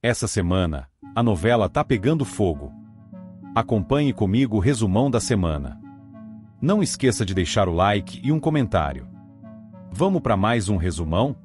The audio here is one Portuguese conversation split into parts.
Essa semana, a novela tá pegando fogo. Acompanhe comigo o resumão da semana. Não esqueça de deixar o like e um comentário. Vamos para mais um resumão?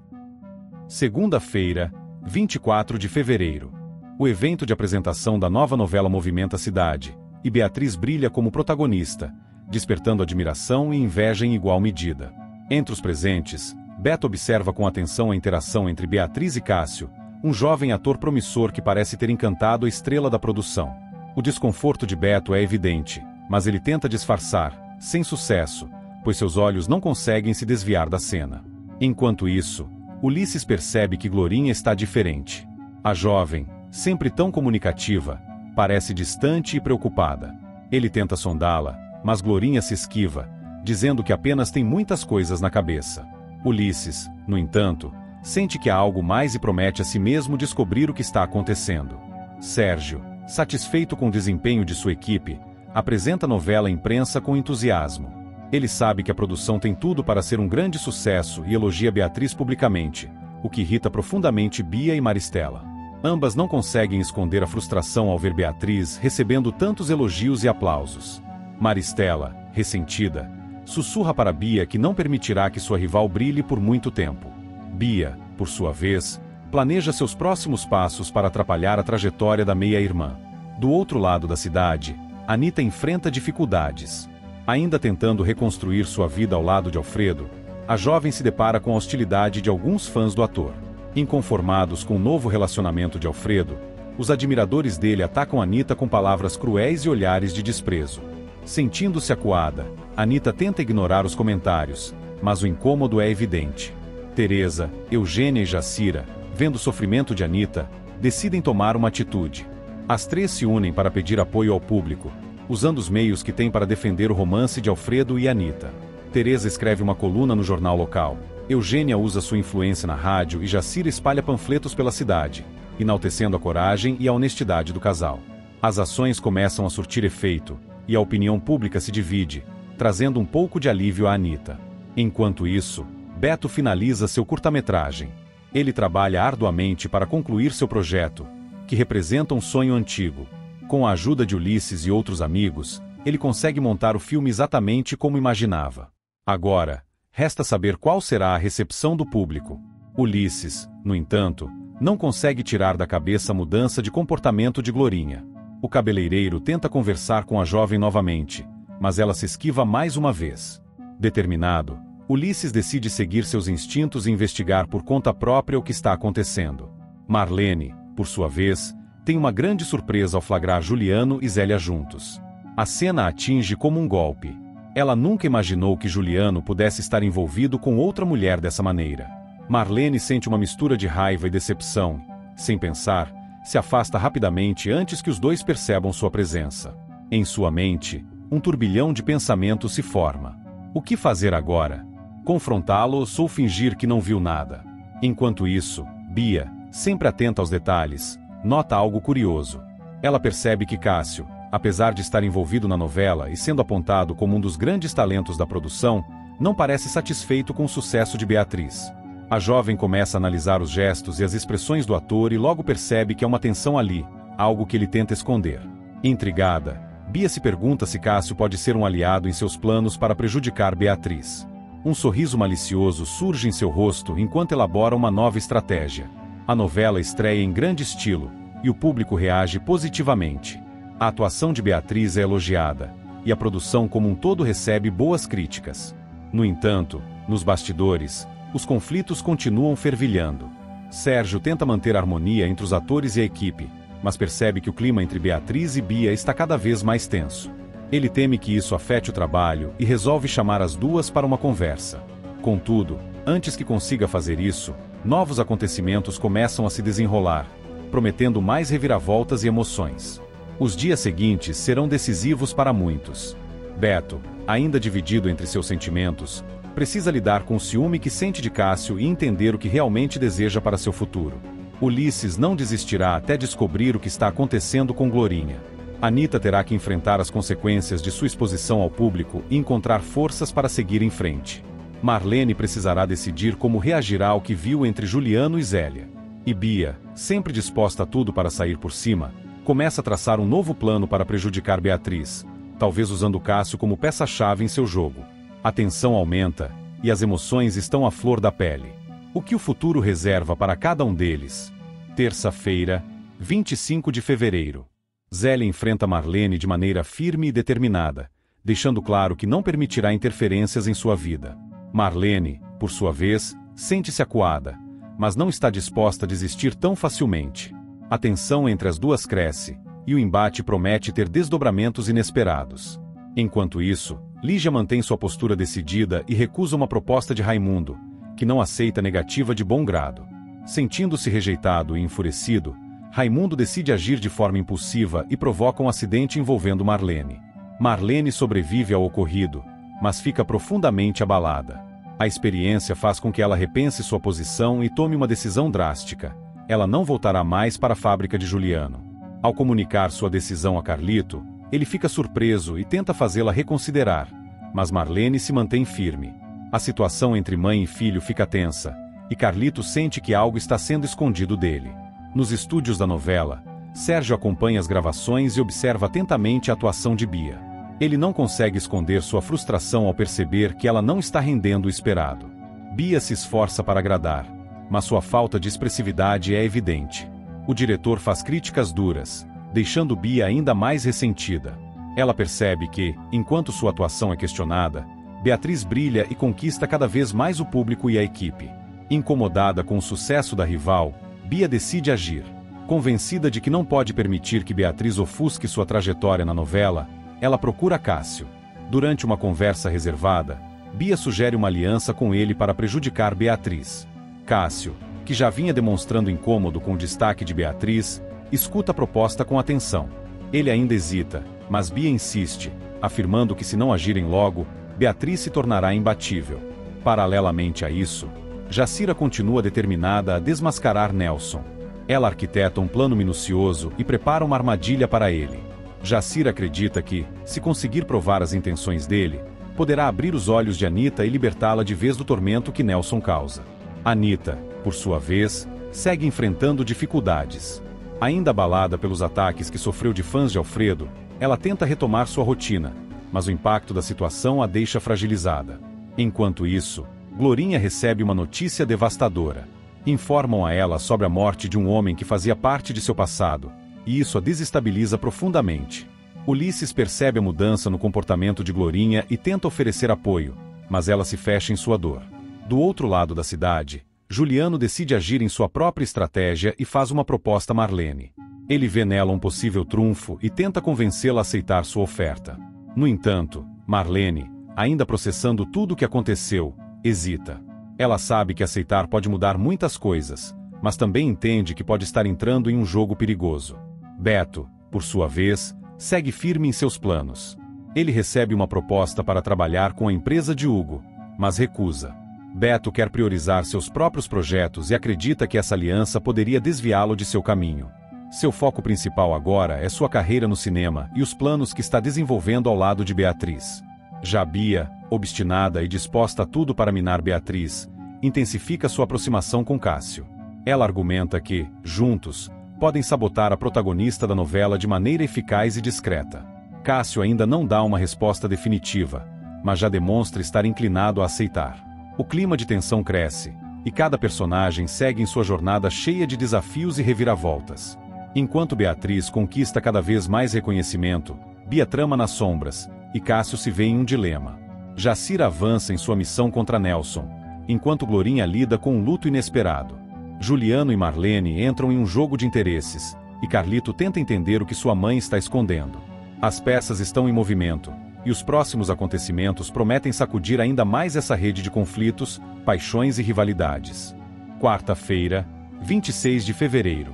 Segunda-feira, 24 de fevereiro. O evento de apresentação da nova novela movimenta a cidade, e Beatriz brilha como protagonista, despertando admiração e inveja em igual medida. Entre os presentes, Beto observa com atenção a interação entre Beatriz e Cássio, um jovem ator promissor que parece ter encantado a estrela da produção. O desconforto de Beto é evidente, mas ele tenta disfarçar, sem sucesso, pois seus olhos não conseguem se desviar da cena. Enquanto isso, Ulisses percebe que Glorinha está diferente. A jovem, sempre tão comunicativa, parece distante e preocupada. Ele tenta sondá-la, mas Glorinha se esquiva, dizendo que apenas tem muitas coisas na cabeça. Ulisses, no entanto, sente que há algo mais e promete a si mesmo descobrir o que está acontecendo. Sérgio, satisfeito com o desempenho de sua equipe, apresenta a novela à imprensa com entusiasmo. Ele sabe que a produção tem tudo para ser um grande sucesso e elogia Beatriz publicamente, o que irrita profundamente Bia e Maristela. Ambas não conseguem esconder a frustração ao ver Beatriz recebendo tantos elogios e aplausos. Maristela, ressentida, sussurra para Bia que não permitirá que sua rival brilhe por muito tempo. Bia, por sua vez, planeja seus próximos passos para atrapalhar a trajetória da meia-irmã. Do outro lado da cidade, Anita enfrenta dificuldades. Ainda tentando reconstruir sua vida ao lado de Alfredo, a jovem se depara com a hostilidade de alguns fãs do ator. Inconformados com o novo relacionamento de Alfredo, os admiradores dele atacam Anita com palavras cruéis e olhares de desprezo. Sentindo-se acuada, Anita tenta ignorar os comentários, mas o incômodo é evidente. Teresa, Eugênia e Jacira, vendo o sofrimento de Anita, decidem tomar uma atitude. As três se unem para pedir apoio ao público, usando os meios que têm para defender o romance de Alfredo e Anita. Teresa escreve uma coluna no jornal local, Eugênia usa sua influência na rádio e Jacira espalha panfletos pela cidade, enaltecendo a coragem e a honestidade do casal. As ações começam a surtir efeito, e a opinião pública se divide, trazendo um pouco de alívio a Anita. Enquanto isso, Beto finaliza seu curta-metragem. Ele trabalha arduamente para concluir seu projeto, que representa um sonho antigo. Com a ajuda de Ulisses e outros amigos, ele consegue montar o filme exatamente como imaginava. Agora, resta saber qual será a recepção do público. Ulisses, no entanto, não consegue tirar da cabeça a mudança de comportamento de Glorinha. O cabeleireiro tenta conversar com a jovem novamente, mas ela se esquiva mais uma vez. Determinado, Ulisses decide seguir seus instintos e investigar por conta própria o que está acontecendo. Marlene, por sua vez, tem uma grande surpresa ao flagrar Juliano e Zélia juntos. A cena a atinge como um golpe. Ela nunca imaginou que Juliano pudesse estar envolvido com outra mulher dessa maneira. Marlene sente uma mistura de raiva e decepção. Sem pensar, se afasta rapidamente antes que os dois percebam sua presença. Em sua mente, um turbilhão de pensamentos se forma. O que fazer agora? Confrontá-los ou fingir que não viu nada? Enquanto isso, Bia, sempre atenta aos detalhes, nota algo curioso. Ela percebe que Cássio, apesar de estar envolvido na novela e sendo apontado como um dos grandes talentos da produção, não parece satisfeito com o sucesso de Beatriz. A jovem começa a analisar os gestos e as expressões do ator e logo percebe que há uma tensão ali, algo que ele tenta esconder. Intrigada, Bia se pergunta se Cássio pode ser um aliado em seus planos para prejudicar Beatriz. Um sorriso malicioso surge em seu rosto enquanto elabora uma nova estratégia. A novela estreia em grande estilo, e o público reage positivamente. A atuação de Beatriz é elogiada, e a produção como um todo recebe boas críticas. No entanto, nos bastidores, os conflitos continuam fervilhando. Sérgio tenta manter a harmonia entre os atores e a equipe, mas percebe que o clima entre Beatriz e Bia está cada vez mais tenso. Ele teme que isso afete o trabalho e resolve chamar as duas para uma conversa. Contudo, antes que consiga fazer isso, novos acontecimentos começam a se desenrolar, prometendo mais reviravoltas e emoções. Os dias seguintes serão decisivos para muitos. Beto, ainda dividido entre seus sentimentos, precisa lidar com o ciúme que sente de Cássio e entender o que realmente deseja para seu futuro. Ulisses não desistirá até descobrir o que está acontecendo com Glorinha. Anita terá que enfrentar as consequências de sua exposição ao público e encontrar forças para seguir em frente. Marlene precisará decidir como reagirá ao que viu entre Juliano e Zélia. E Bia, sempre disposta a tudo para sair por cima, começa a traçar um novo plano para prejudicar Beatriz, talvez usando Cássio como peça-chave em seu jogo. A tensão aumenta, e as emoções estão à flor da pele. O que o futuro reserva para cada um deles? Terça-feira, 25 de fevereiro. Zélia enfrenta Marlene de maneira firme e determinada, deixando claro que não permitirá interferências em sua vida. Marlene, por sua vez, sente-se acuada, mas não está disposta a desistir tão facilmente. A tensão entre as duas cresce, e o embate promete ter desdobramentos inesperados. Enquanto isso, Lígia mantém sua postura decidida e recusa uma proposta de Raimundo, que não aceita a negativa de bom grado. Sentindo-se rejeitado e enfurecido, Raimundo decide agir de forma impulsiva e provoca um acidente envolvendo Marlene. Marlene sobrevive ao ocorrido, mas fica profundamente abalada. A experiência faz com que ela repense sua posição e tome uma decisão drástica. Ela não voltará mais para a fábrica de Juliano. Ao comunicar sua decisão a Carlito, ele fica surpreso e tenta fazê-la reconsiderar, mas Marlene se mantém firme. A situação entre mãe e filho fica tensa, e Carlito sente que algo está sendo escondido dele. Nos estúdios da novela, Sérgio acompanha as gravações e observa atentamente a atuação de Bia. Ele não consegue esconder sua frustração ao perceber que ela não está rendendo o esperado. Bia se esforça para agradar, mas sua falta de expressividade é evidente. O diretor faz críticas duras, deixando Bia ainda mais ressentida. Ela percebe que, enquanto sua atuação é questionada, Beatriz brilha e conquista cada vez mais o público e a equipe. Incomodada com o sucesso da rival, Bia decide agir. Convencida de que não pode permitir que Beatriz ofusque sua trajetória na novela, ela procura Cássio. Durante uma conversa reservada, Bia sugere uma aliança com ele para prejudicar Beatriz. Cássio, que já vinha demonstrando incômodo com o destaque de Beatriz, escuta a proposta com atenção. Ele ainda hesita, mas Bia insiste, afirmando que se não agirem logo, Beatriz se tornará imbatível. Paralelamente a isso, Jacira continua determinada a desmascarar Nelson. Ela arquiteta um plano minucioso e prepara uma armadilha para ele. Jacira acredita que, se conseguir provar as intenções dele, poderá abrir os olhos de Anita e libertá-la de vez do tormento que Nelson causa. Anita, por sua vez, segue enfrentando dificuldades. Ainda abalada pelos ataques que sofreu de fãs de Alfredo, ela tenta retomar sua rotina, mas o impacto da situação a deixa fragilizada. Enquanto isso, Glorinha recebe uma notícia devastadora. Informam a ela sobre a morte de um homem que fazia parte de seu passado, e isso a desestabiliza profundamente. Ulisses percebe a mudança no comportamento de Glorinha e tenta oferecer apoio, mas ela se fecha em sua dor. Do outro lado da cidade, Juliano decide agir em sua própria estratégia e faz uma proposta a Marlene. Ele vê nela um possível trunfo e tenta convencê-la a aceitar sua oferta. No entanto, Marlene, ainda processando tudo o que aconteceu, hesita. Ela sabe que aceitar pode mudar muitas coisas, mas também entende que pode estar entrando em um jogo perigoso. Beto, por sua vez, segue firme em seus planos. Ele recebe uma proposta para trabalhar com a empresa de Hugo, mas recusa. Beto quer priorizar seus próprios projetos e acredita que essa aliança poderia desviá-lo de seu caminho. Seu foco principal agora é sua carreira no cinema e os planos que está desenvolvendo ao lado de Beatriz. Já Bia, obstinada e disposta a tudo para minar Beatriz, intensifica sua aproximação com Cássio. Ela argumenta que, juntos, podem sabotar a protagonista da novela de maneira eficaz e discreta. Cássio ainda não dá uma resposta definitiva, mas já demonstra estar inclinado a aceitar. O clima de tensão cresce, e cada personagem segue em sua jornada cheia de desafios e reviravoltas. Enquanto Beatriz conquista cada vez mais reconhecimento, Bia trama nas sombras, e Cássio se vê em um dilema. Jacira avança em sua missão contra Nelson, enquanto Glorinha lida com um luto inesperado. Juliano e Marlene entram em um jogo de interesses, e Carlito tenta entender o que sua mãe está escondendo. As peças estão em movimento, e os próximos acontecimentos prometem sacudir ainda mais essa rede de conflitos, paixões e rivalidades. Quarta-feira, 26 de fevereiro.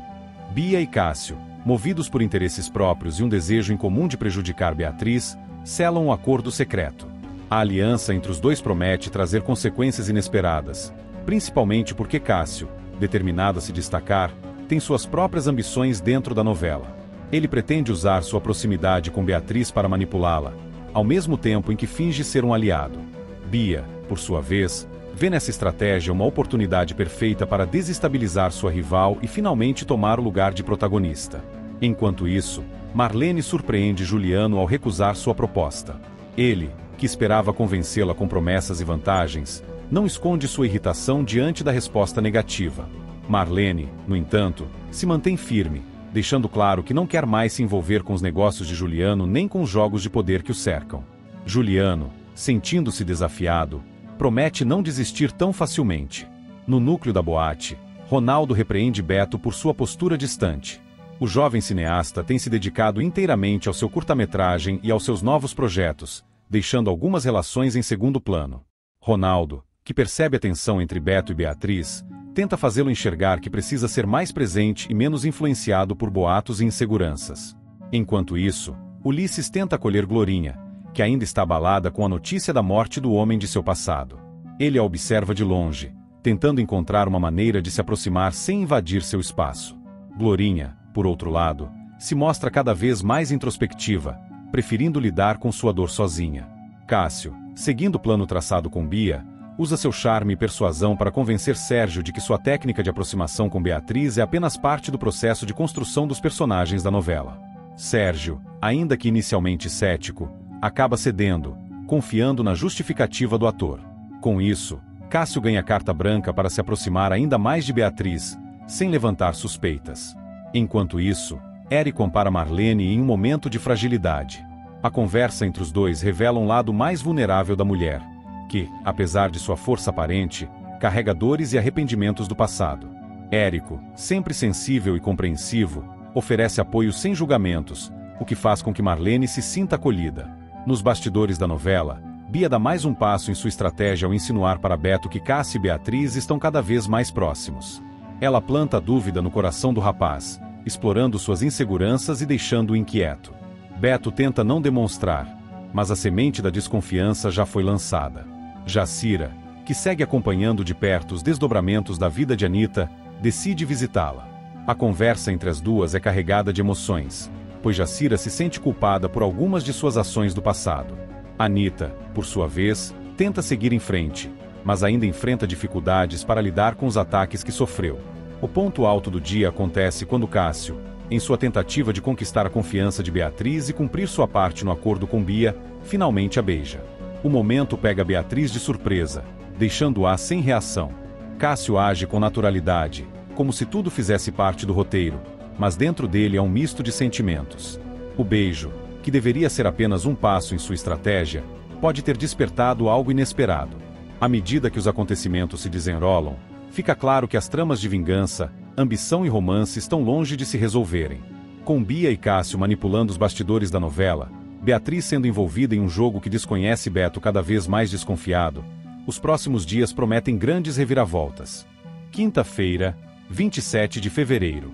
Bia e Cássio, movidos por interesses próprios e um desejo em comum de prejudicar Beatriz, selam um acordo secreto. A aliança entre os dois promete trazer consequências inesperadas, principalmente porque Cássio, determinado a se destacar, tem suas próprias ambições dentro da novela. Ele pretende usar sua proximidade com Beatriz para manipulá-la, ao mesmo tempo em que finge ser um aliado. Bia, por sua vez, Vê nessa estratégia uma oportunidade perfeita para desestabilizar sua rival e finalmente tomar o lugar de protagonista. Enquanto isso, Marlene surpreende Juliano ao recusar sua proposta. Ele, que esperava convencê-la com promessas e vantagens, não esconde sua irritação diante da resposta negativa. Marlene, no entanto, se mantém firme, deixando claro que não quer mais se envolver com os negócios de Juliano nem com os jogos de poder que o cercam. Juliano, sentindo-se desafiado, promete não desistir tão facilmente. No núcleo da boate, Ronaldo repreende Beto por sua postura distante. O jovem cineasta tem se dedicado inteiramente ao seu curta-metragem e aos seus novos projetos, deixando algumas relações em segundo plano. Ronaldo, que percebe a tensão entre Beto e Beatriz, tenta fazê-lo enxergar que precisa ser mais presente e menos influenciado por boatos e inseguranças. Enquanto isso, Ulisses tenta acolher Glorinha, que ainda está abalada com a notícia da morte do homem de seu passado. Ele a observa de longe, tentando encontrar uma maneira de se aproximar sem invadir seu espaço. Glorinha, por outro lado, se mostra cada vez mais introspectiva, preferindo lidar com sua dor sozinha. Cássio, seguindo o plano traçado com Bia, usa seu charme e persuasão para convencer Sérgio de que sua técnica de aproximação com Beatriz é apenas parte do processo de construção dos personagens da novela. Sérgio, ainda que inicialmente cético, acaba cedendo, confiando na justificativa do ator. Com isso, Cássio ganha carta branca para se aproximar ainda mais de Beatriz, sem levantar suspeitas. Enquanto isso, Eri compara Marlene em um momento de fragilidade. A conversa entre os dois revela um lado mais vulnerável da mulher, que, apesar de sua força aparente, carrega dores e arrependimentos do passado. Érico, sempre sensível e compreensivo, oferece apoio sem julgamentos, o que faz com que Marlene se sinta acolhida. Nos bastidores da novela, Bia dá mais um passo em sua estratégia ao insinuar para Beto que Cássio e Beatriz estão cada vez mais próximos. Ela planta a dúvida no coração do rapaz, explorando suas inseguranças e deixando-o inquieto. Beto tenta não demonstrar, mas a semente da desconfiança já foi lançada. Jacira, que segue acompanhando de perto os desdobramentos da vida de Anita, decide visitá-la. A conversa entre as duas é carregada de emoções, pois Jacira se sente culpada por algumas de suas ações do passado. Anita, por sua vez, tenta seguir em frente, mas ainda enfrenta dificuldades para lidar com os ataques que sofreu. O ponto alto do dia acontece quando Cássio, em sua tentativa de conquistar a confiança de Beatriz e cumprir sua parte no acordo com Bia, finalmente a beija. O momento pega Beatriz de surpresa, deixando-a sem reação. Cássio age com naturalidade, como se tudo fizesse parte do roteiro, mas dentro dele há um misto de sentimentos. O beijo, que deveria ser apenas um passo em sua estratégia, pode ter despertado algo inesperado. À medida que os acontecimentos se desenrolam, fica claro que as tramas de vingança, ambição e romance estão longe de se resolverem. Com Bia e Cássio manipulando os bastidores da novela, Beatriz sendo envolvida em um jogo que desconhece Beto cada vez mais desconfiado, os próximos dias prometem grandes reviravoltas. Quinta-feira, 27 de fevereiro.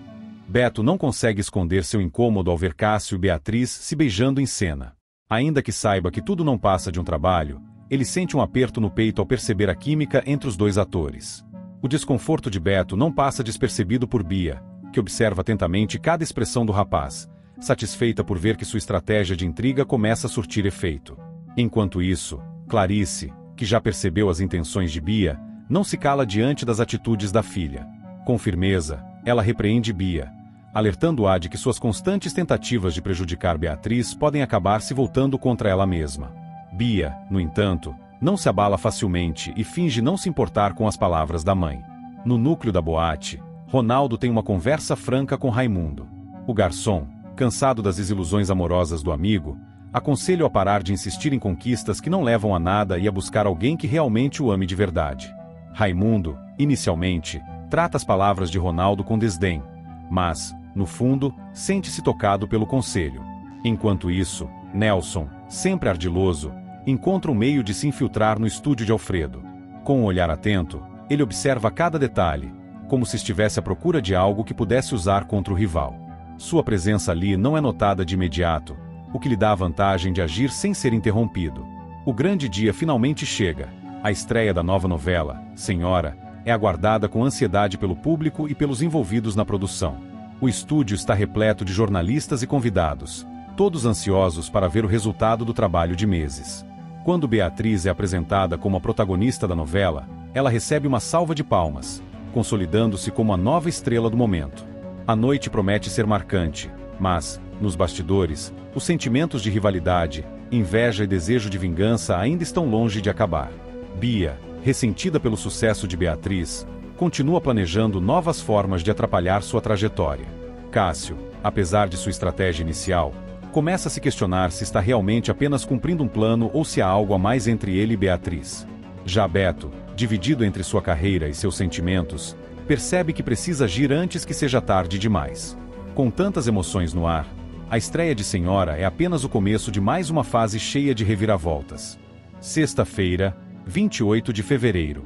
Beto não consegue esconder seu incômodo ao ver Cássio e Beatriz se beijando em cena. Ainda que saiba que tudo não passa de um trabalho, ele sente um aperto no peito ao perceber a química entre os dois atores. O desconforto de Beto não passa despercebido por Bia, que observa atentamente cada expressão do rapaz, satisfeita por ver que sua estratégia de intriga começa a surtir efeito. Enquanto isso, Clarice, que já percebeu as intenções de Bia, não se cala diante das atitudes da filha. Com firmeza, ela repreende Bia, alertando-a de que suas constantes tentativas de prejudicar Beatriz podem acabar se voltando contra ela mesma. Bia, no entanto, não se abala facilmente e finge não se importar com as palavras da mãe. No núcleo da boate, Ronaldo tem uma conversa franca com Raimundo. O garçom, cansado das desilusões amorosas do amigo, aconselha-o a parar de insistir em conquistas que não levam a nada e a buscar alguém que realmente o ame de verdade. Raimundo, inicialmente, trata as palavras de Ronaldo com desdém, mas, no fundo, sente-se tocado pelo conselho. Enquanto isso, Nelson, sempre ardiloso, encontra um meio de se infiltrar no estúdio de Alfredo. Com um olhar atento, ele observa cada detalhe, como se estivesse à procura de algo que pudesse usar contra o rival. Sua presença ali não é notada de imediato, o que lhe dá a vantagem de agir sem ser interrompido. O grande dia finalmente chega. A estreia da nova novela, Senhora, é aguardada com ansiedade pelo público e pelos envolvidos na produção. O estúdio está repleto de jornalistas e convidados, todos ansiosos para ver o resultado do trabalho de meses. Quando Beatriz é apresentada como a protagonista da novela, ela recebe uma salva de palmas, consolidando-se como a nova estrela do momento. A noite promete ser marcante, mas, nos bastidores, os sentimentos de rivalidade, inveja e desejo de vingança ainda estão longe de acabar. Bia, ressentida pelo sucesso de Beatriz, continua planejando novas formas de atrapalhar sua trajetória. Cássio, apesar de sua estratégia inicial, começa a se questionar se está realmente apenas cumprindo um plano ou se há algo a mais entre ele e Beatriz. Já Beto, dividido entre sua carreira e seus sentimentos, percebe que precisa agir antes que seja tarde demais. Com tantas emoções no ar, a estreia de Senhora é apenas o começo de mais uma fase cheia de reviravoltas. Sexta-feira, 28 de fevereiro.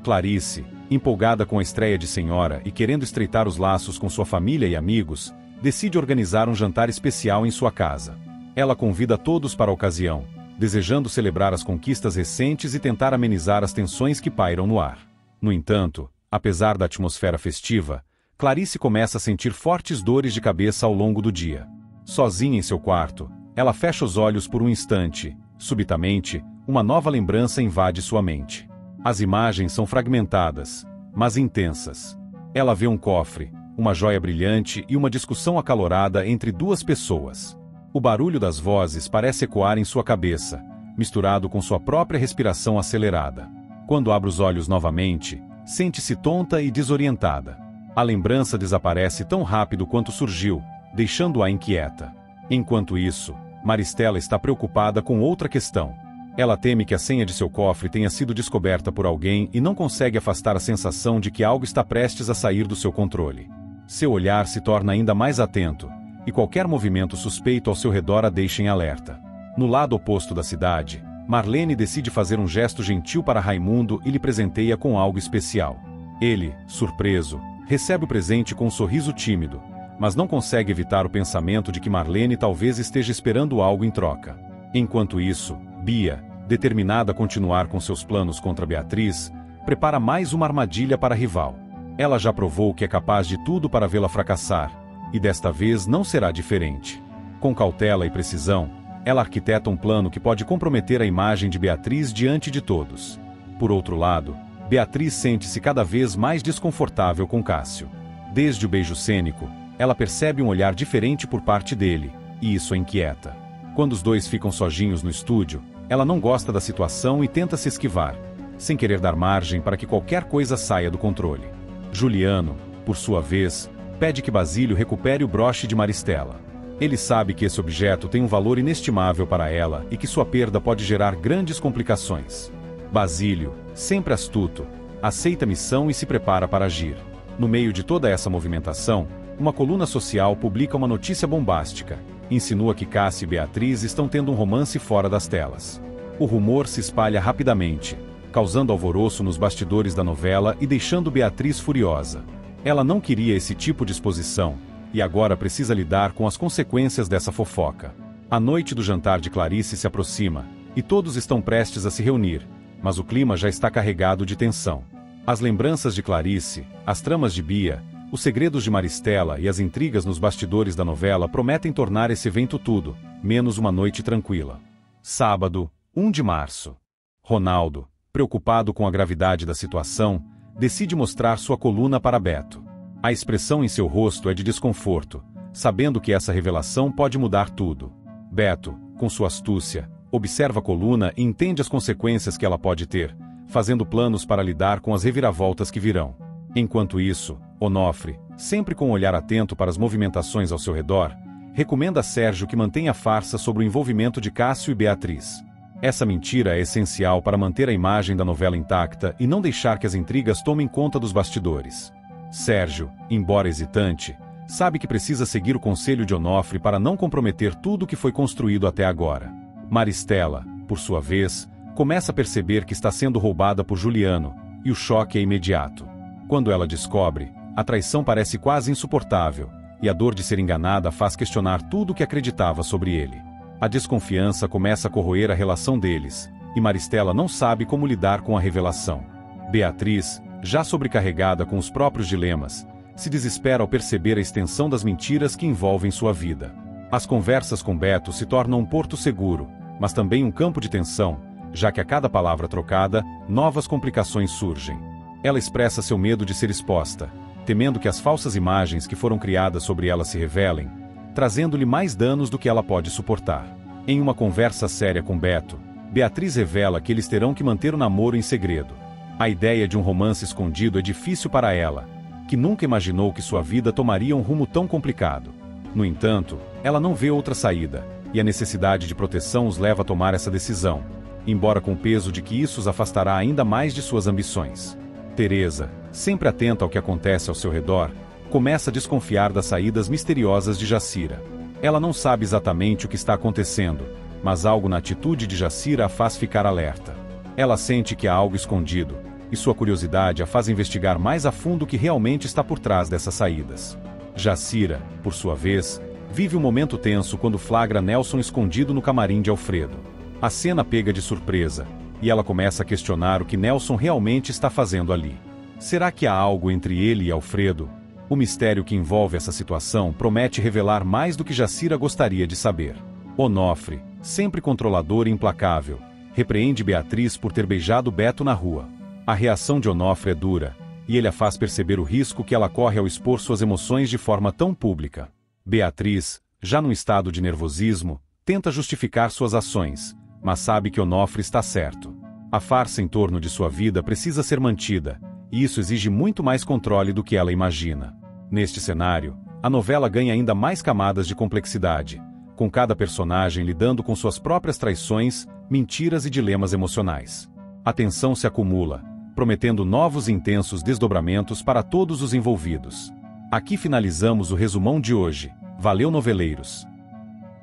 Clarice, empolgada com a estreia de Senhora e querendo estreitar os laços com sua família e amigos, decide organizar um jantar especial em sua casa. Ela convida todos para a ocasião, desejando celebrar as conquistas recentes e tentar amenizar as tensões que pairam no ar. No entanto, apesar da atmosfera festiva, Clarice começa a sentir fortes dores de cabeça ao longo do dia. Sozinha em seu quarto, ela fecha os olhos por um instante. Subitamente, uma nova lembrança invade sua mente. As imagens são fragmentadas, mas intensas. Ela vê um cofre, uma joia brilhante e uma discussão acalorada entre duas pessoas. O barulho das vozes parece ecoar em sua cabeça, misturado com sua própria respiração acelerada. Quando abre os olhos novamente, sente-se tonta e desorientada. A lembrança desaparece tão rápido quanto surgiu, deixando-a inquieta. Enquanto isso, Maristela está preocupada com outra questão. Ela teme que a senha de seu cofre tenha sido descoberta por alguém e não consegue afastar a sensação de que algo está prestes a sair do seu controle. Seu olhar se torna ainda mais atento, e qualquer movimento suspeito ao seu redor a deixa em alerta. No lado oposto da cidade, Marlene decide fazer um gesto gentil para Raimundo e lhe presenteia com algo especial. Ele, surpreso, recebe o presente com um sorriso tímido, mas não consegue evitar o pensamento de que Marlene talvez esteja esperando algo em troca. Enquanto isso, Bia, determinada a continuar com seus planos contra Beatriz, prepara mais uma armadilha para a rival. Ela já provou que é capaz de tudo para vê-la fracassar, e desta vez não será diferente. Com cautela e precisão, ela arquiteta um plano que pode comprometer a imagem de Beatriz diante de todos. Por outro lado, Beatriz sente-se cada vez mais desconfortável com Cássio. Desde o beijo cênico, ela percebe um olhar diferente por parte dele, e isso a inquieta. Quando os dois ficam sozinhos no estúdio, ela não gosta da situação e tenta se esquivar, sem querer dar margem para que qualquer coisa saia do controle. Juliano, por sua vez, pede que Basílio recupere o broche de Maristela. Ele sabe que esse objeto tem um valor inestimável para ela e que sua perda pode gerar grandes complicações. Basílio, sempre astuto, aceita a missão e se prepara para agir. No meio de toda essa movimentação, uma coluna social publica uma notícia bombástica. Insinua que Cássio e Beatriz estão tendo um romance fora das telas. O rumor se espalha rapidamente, causando alvoroço nos bastidores da novela e deixando Beatriz furiosa. Ela não queria esse tipo de exposição, e agora precisa lidar com as consequências dessa fofoca. A noite do jantar de Clarice se aproxima, e todos estão prestes a se reunir, mas o clima já está carregado de tensão. As lembranças de Clarice, as tramas de Bia, os segredos de Maristela e as intrigas nos bastidores da novela prometem tornar esse evento tudo, menos uma noite tranquila. Sábado, 1 de março. Ronaldo, preocupado com a gravidade da situação, decide mostrar sua coluna para Beto. A expressão em seu rosto é de desconforto, sabendo que essa revelação pode mudar tudo. Beto, com sua astúcia, observa a coluna e entende as consequências que ela pode ter, fazendo planos para lidar com as reviravoltas que virão. Enquanto isso, Onofre, sempre com um olhar atento para as movimentações ao seu redor, recomenda a Sérgio que mantenha a farsa sobre o envolvimento de Cássio e Beatriz. Essa mentira é essencial para manter a imagem da novela intacta e não deixar que as intrigas tomem conta dos bastidores. Sérgio, embora hesitante, sabe que precisa seguir o conselho de Onofre para não comprometer tudo o que foi construído até agora. Maristela, por sua vez, começa a perceber que está sendo roubada por Juliano, e o choque é imediato. Quando ela descobre, a traição parece quase insuportável, e a dor de ser enganada faz questionar tudo o que acreditava sobre ele. A desconfiança começa a corroer a relação deles, e Maristela não sabe como lidar com a revelação. Beatriz, já sobrecarregada com os próprios dilemas, se desespera ao perceber a extensão das mentiras que envolvem sua vida. As conversas com Beto se tornam um porto seguro, mas também um campo de tensão, já que a cada palavra trocada, novas complicações surgem. Ela expressa seu medo de ser exposta, temendo que as falsas imagens que foram criadas sobre ela se revelem, trazendo-lhe mais danos do que ela pode suportar. Em uma conversa séria com Beto, Beatriz revela que eles terão que manter o namoro em segredo. A ideia de um romance escondido é difícil para ela, que nunca imaginou que sua vida tomaria um rumo tão complicado. No entanto, ela não vê outra saída, e a necessidade de proteção os leva a tomar essa decisão, embora com o peso de que isso os afastará ainda mais de suas ambições. Teresa, sempre atenta ao que acontece ao seu redor, começa a desconfiar das saídas misteriosas de Jacira. Ela não sabe exatamente o que está acontecendo, mas algo na atitude de Jacira a faz ficar alerta. Ela sente que há algo escondido, e sua curiosidade a faz investigar mais a fundo o que realmente está por trás dessas saídas. Jacira, por sua vez, vive um momento tenso quando flagra Nelson escondido no camarim de Alfredo. A cena pega de surpresa, e ela começa a questionar o que Nelson realmente está fazendo ali. Será que há algo entre ele e Alfredo? O mistério que envolve essa situação promete revelar mais do que Jacira gostaria de saber. Onofre, sempre controlador e implacável, repreende Beatriz por ter beijado Beto na rua. A reação de Onofre é dura, e ele a faz perceber o risco que ela corre ao expor suas emoções de forma tão pública. Beatriz, já num estado de nervosismo, tenta justificar suas ações, mas sabe que Onofre está certo. A farsa em torno de sua vida precisa ser mantida, e isso exige muito mais controle do que ela imagina. Neste cenário, a novela ganha ainda mais camadas de complexidade, com cada personagem lidando com suas próprias traições, mentiras e dilemas emocionais. A tensão se acumula, prometendo novos e intensos desdobramentos para todos os envolvidos. Aqui finalizamos o resumão de hoje. Valeu, noveleiros!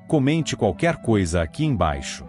Comente qualquer coisa aqui embaixo.